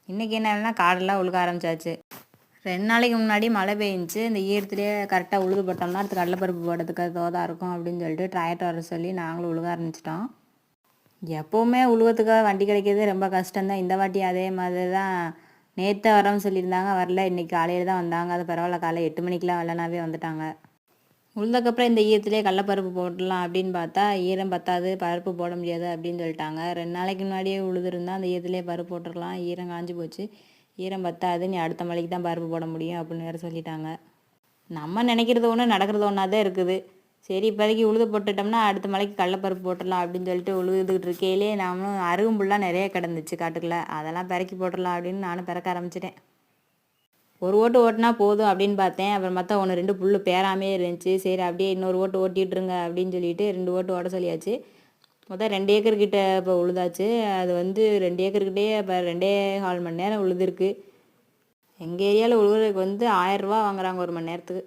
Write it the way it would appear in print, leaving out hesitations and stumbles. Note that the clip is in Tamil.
இன்றைக்கி என்னன்னா காடெல்லாம் உழுக ஆரம்பிச்சாச்சு. 2 நாளைக்கு முன்னாடி மழை பெஞ்சிச்சு. இந்த ஈரத்துலேயே கரெக்டாக உழுது போட்டோம்னா அடுத்து கடலைப்பருப்பு போடுறதுக்கு அது தோதாக இருக்கும் அப்படின்னு சொல்லிட்டு டிராக்டர் வர சொல்லி நாங்களும் உழுக ஆரம்பிச்சிட்டோம். எப்போவுமே உழுவத்துக்காக வண்டி கிடைக்கிறது ரொம்ப கஷ்டம்தான். இந்த வாட்டி அதே மாதிரி தான். நேற்று வரோம்னு சொல்லியிருந்தாங்க, வரல. இன்றைக்கி காலையில் தான் வந்தாங்க. அது பரவாயில்ல, காலையில் 8 மணிக்கெலாம் வரலனாவே வந்துட்டாங்க. உளுந்தக்கப்புறம் இந்த ஈரத்துலேயே கடலைப்பருப்பு போட்டுடலாம் அப்படின்னு பார்த்தா ஈரம் பத்தாது, பருப்பு போட முடியாது அப்படின்னு சொல்லிட்டாங்க. 2 நாளைக்கு முன்னாடியே உழுதுருந்தா அந்த ஈரத்துலேயே பருப்பு போட்டுடலாம், ஈரம் காஞ்சி போச்சு, ஈரம் பத்தாது, நீ அடுத்த மலைக்கு தான் பருப்பு போட முடியும் அப்படின்னு வேறு சொல்லிட்டாங்க. நம்ம நினைக்கிறது ஒன்று, நடக்கிறது ஒன்றா தான் இருக்குது. சரி, இப்போதைக்கு உழுது போட்டுட்டோம்னா அடுத்த மலைக்கு கடலைப்பருப்பு போட்டுடலாம் அப்படின்னு சொல்லிட்டு உழுதுகிட்டு இருக்கையிலே நானும் அருகம்புல்லாம் நிறைய கிடந்துச்சு காட்டுக்குள்ளே, அதெல்லாம் பிறக்கி போட்டுடலாம் அப்படின்னு நானும் பிறக்க ஆரம்பிச்சிட்டேன். ஒரு ஓட்டு ஓட்டினா போதும் அப்படின்னு பார்த்தேன். அப்புறம் பார்த்தா 1, 2 புல் பேராமே இருந்துச்சு. சரி, அப்படியே இன்னொரு ஓட்டு ஓட்டிகிட்ருங்க அப்படின்னு சொல்லிட்டு 2 ஓட்டு ஓட சொல்லியாச்சு. மொத்தம் 2 ஏக்கர் கிட்ட இப்போ உழுதாச்சு. அது 2 ஏக்கர்கிட்டே இப்போ 2.25 மணி நேரம் உழுதுருக்கு. எங்கள் ஏரியாவில் உழுவுறதுக்கு 1000 ரூபா வாங்குறாங்க 1 மணி நேரத்துக்கு.